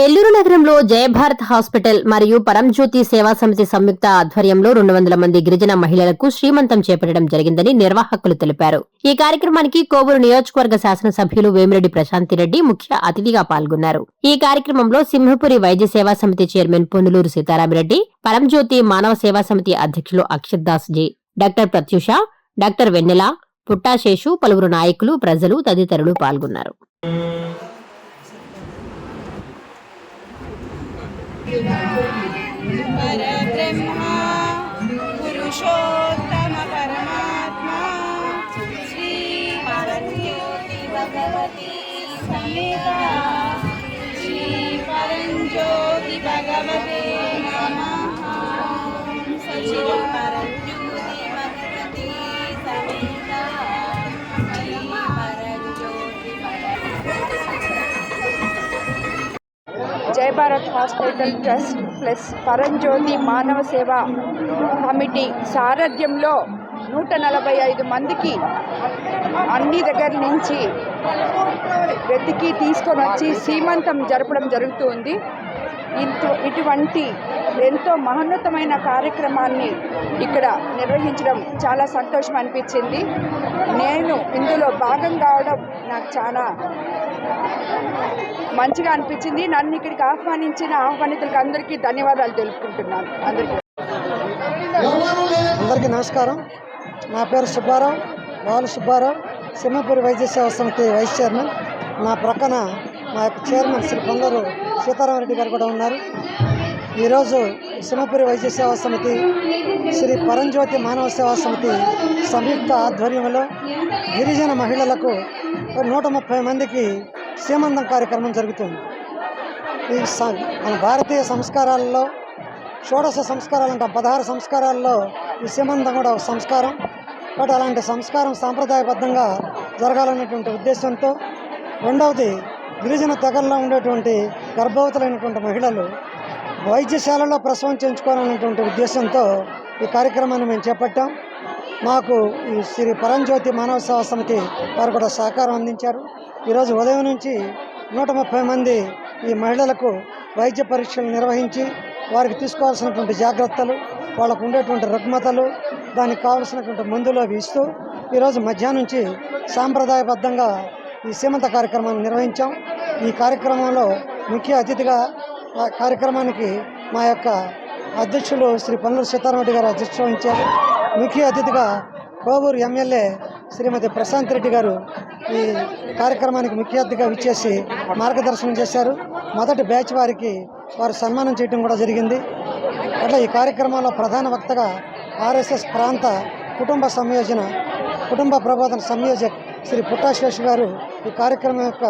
నెల్లూరు నగరంలో జయభారత్ హాస్పిటల్ మరియు పరంజ్యోతి సేవా సమితి సంయుక్త ఆధ్వర్యంలో 200 మంది గిరిజన మహిళలకు శ్రీమంతం చేపట్టడం జరిగిందని నిర్వాహకులు తెలిపారు. ఈ కార్యక్రమానికి కోవూరు నియోజకవర్గ శాసనసభ్యులు వేమిరెడ్డి ప్రశాంతిరెడ్డి ముఖ్య అతిథిగా పాల్గొన్నారు. ఈ కార్యక్రమంలో సింహపురి వైద్య సేవా సమితి చైర్మన్ పొన్నులూరు సీతారామిరెడ్డి, పరంజ్యోతి మానవ సేవా సమితి అధ్యక్షులు అక్షిత్ దాస్ జీ, డాక్టర్ ప్రత్యూష, డాక్టర్ వెన్నెల, పుట్టాశేషు, పలువురు నాయకులు, ప్రజలు తదితరులు పాల్గొన్నారు. परब्रह्मा पुरुषोत्तम परमात्मा श्री परंज्योति भगवती समेता श्री परंज्योति भगवते नमः। श्री परंज्योति भगवती समेता श्री परंज्योति जय भारत హాస్పిటల్ ట్రస్ట్ ప్లస్ పరంజ్యోతి మానవ సేవ కమిటీ సారథ్యంలో 145 మందికి అన్ని దగ్గర నుంచి వెతికి తీసుకొని వచ్చి సీమంతం జరపడం జరుగుతుంది. ఇటువంటి ఎంతో మహోన్నతమైన కార్యక్రమాన్ని ఇక్కడ నిర్వహించడం చాలా సంతోషం అనిపించింది. నేను ఇందులో భాగం కావడం నాకు చాలా మంచిగా అనిపించింది. నన్ను ఇక్కడికి ఆహ్వానించిన ఆహ్వానితులకు అందరికీ ధన్యవాదాలు తెలుపుకుంటున్నాను. అందరికీ నమస్కారం. నా పేరు సుబ్బారావు, బాలు సుబ్బారావు, సింహపురి వైద్య సేవా సమితి వైస్ చైర్మన్. నా ప్రక్కన మా యొక్క చైర్మన్ శ్రీ పొందూరు సీతారామరెడ్డి గారు కూడా ఉన్నారు. ఈరోజు సింహపురి వైద్య సేవా సమితి, శ్రీ పరంజ్యోతి మానవ సేవా సమితి సంయుక్త ఆధ్వర్యంలో గిరిజన మహిళలకు 130 మందికి సీమంతం కార్యక్రమం జరుగుతుంది. ఈ మన భారతీయ సంస్కారాలలో షోడశ సంస్కారాలు అంటాం, 16 సంస్కారాల్లో ఈ సీమంతం కూడా ఒక సంస్కారం. బట్ అలాంటి సంస్కారం సాంప్రదాయబద్ధంగా జరగాలనేటువంటి ఉద్దేశంతో, రెండవది గిరిజన తెగల్లో ఉండేటువంటి గర్భవతులైనటువంటి మహిళలు వైద్యశాలలో ప్రసవం చేయించుకోవాలనేటువంటి ఉద్దేశంతో ఈ కార్యక్రమాన్ని మేము చేపట్టాం. మాకు ఈ శ్రీ పరంజ్యోతి మానవ సేవా సమితి వారు కూడా సహకారం అందించారు. ఈరోజు ఉదయం నుంచి 130 మంది ఈ మహిళలకు వైద్య పరీక్షలు నిర్వహించి వారికి తీసుకోవాల్సినటువంటి జాగ్రత్తలు, వాళ్ళకు ఉండేటువంటి రుగ్మతలు, దానికి కావాల్సినటువంటి మందులు అవి ఇస్తూ ఈరోజు మధ్యాహ్నం నుంచి సాంప్రదాయబద్ధంగా ఈ సీమంత కార్యక్రమాన్ని నిర్వహించాం. ఈ కార్యక్రమంలో ముఖ్య అతిథిగా కార్యక్రమానికి మా యొక్క అధ్యక్షులు శ్రీ పొన్నులూరు సీతారామరెడ్డి గారు అధ్యక్షత వహించారు. ముఖ్య అతిథిగా కోవూరు ఎమ్మెల్యే శ్రీమతి ప్రశాంత్ రెడ్డి గారు ఈ కార్యక్రమానికి ముఖ్య అతిథిగా విచ్చేసి మార్గదర్శనం చేశారు. మొదటి బ్యాచ్ వారికి వారు సన్మానం చేయడం కూడా జరిగింది. అట్లా ఈ కార్యక్రమంలో ప్రధాన వక్తగా ఆర్ఎస్ఎస్ ప్రాంత కుటుంబ ప్రబోధన సంయోజక్ శ్రీ పుట్టాశేషు గారు ఈ కార్యక్రమం యొక్క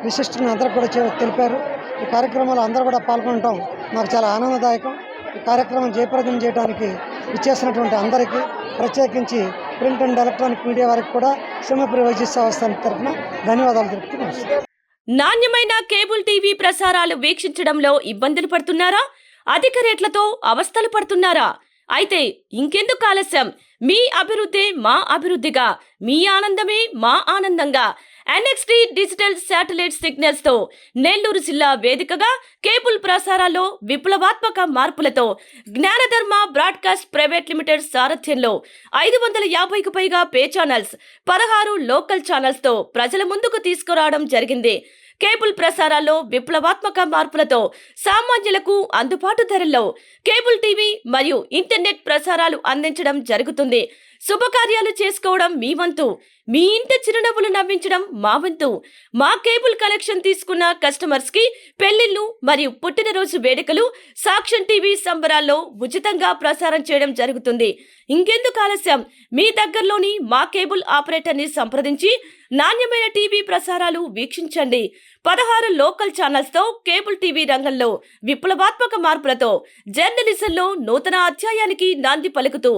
విశిష్టతను అందరూ కూడా తెలిపారు. ఈ కార్యక్రమంలో అందరూ కూడా పాల్గొనడం నాకు చాలా ఆనందదాయకం. ఈ కార్యక్రమం జయప్రదం చేయడానికి ఇచ్చేసినటువంటి అందరికీ, ప్రత్యేకించి ప్రింట్ అండ్ ఎలక్ట్రానిక్ మీడియా వారికి కూడా సింహపురి వైద్య సేవా సమితి తరఫున ధన్యవాదాలు తెలుపుతున్నాను. నాణ్యమైన కేబుల్ టీవీ ప్రసారాలు వీక్షించడంలో ఇబ్బందులు పడుతున్నారా? అధిక రేట్లతో అవస్థలు పడుతున్నారా? అయితే ఇంకెందుకు ఆలస్యం? మీ అభివృద్ధి మా అభివృద్ధిగా, మీ ఆనందమే మా ఆనందంగా NXT డిజిటల్ శాటిలైట్ సిగ్నల్స్ తో నెల్లూరు జిల్లా వేదికగా కేబుల్ ప్రసారాల్లో విప్లవాత్మక మార్పులతో జ్ఞానధర్మ బ్రాడ్కాస్ట్ ప్రైవేట్ లిమిటెడ్ సారథ్యంలో 550కు పైగా పే ఛానల్స్, 16 లోకల్ ఛానల్స్ తో ప్రజల ముందుకు తీసుకురావడం జరిగింది. కేబుల్ ప్రసారాల్లో విప్లవాత్మక మార్పులతో సామాన్యులకు అందుబాటు ధరల్లో కేబుల్ టీవీ మరియు ఇంటర్నెట్ ప్రసారాలు అందించడం జరుగుతుంది. శుభకార్యాలు చేసుకోవడం మీ వంతు, మీ ఇంటి చిరునవ్వులు నవ్వించడం మా వంతు. మా కేబుల్ కనెక్షన్ తీసుకున్న కస్టమర్స్ కి పెళ్లిళ్లు మరియు పుట్టినరోజు వేడుకలు సాక్ష్యం టీవీ సంబరాల్లో ఉచితంగా ప్రసారం చేయడం జరుగుతుంది. ఇంకెందుకు ఆలస్యం? మీ దగ్గరలోని మా కేబుల్ ఆపరేటర్ ని సంప్రదించి నాణ్యమైన టీవీ ప్రసారాలు వీక్షించండి. 16 లోకల్ ఛానల్స్ తో కేబుల్ టీవీ రంగంలో విప్లవాత్మక మార్పులతో జర్నలిజంలో నూతన అధ్యాయానికి నాంది పలుకుతూ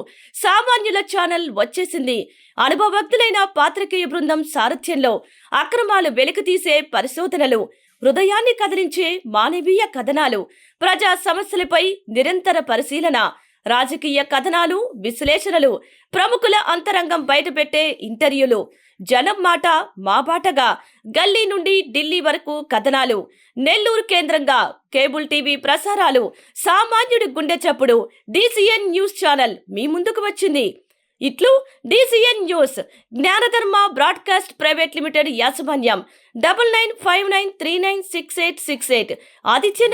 సామాన్యుల ఛానల్ వచ్చేసింది. అనుభవజ్ఞులైన పాత్రికేయ బృందం సారథ్యంలో అక్రమాలు వెలికితీసే పరిశోధనలు, హృదయాన్ని కదిలించే మానవీయ కథనాలు, ప్రజా సమస్యలపై నిరంతర పరిశీలన, రాజకీయ కథనాలు, విశ్లేషణలు, ప్రముఖుల అంతరంగం బయటపెట్టే ఇంటర్వ్యూలు, జనం మాట మా బాటగా, గల్లీ నుండి ఢిల్లీ వరకు కథనాలు, నెల్లూరు కేంద్రంగా కేబుల్ టీవీ ప్రసారాలు, సామాన్యుడి గుండె చప్పుడు DCN న్యూస్ ఛానల్ మీ ముందుకు వచ్చింది. ఇట్లు DCN news, జ్ఞానధర్మ broadcast private limited యాజమాన్యం, 9959396868, ఆదిత్యనగర్.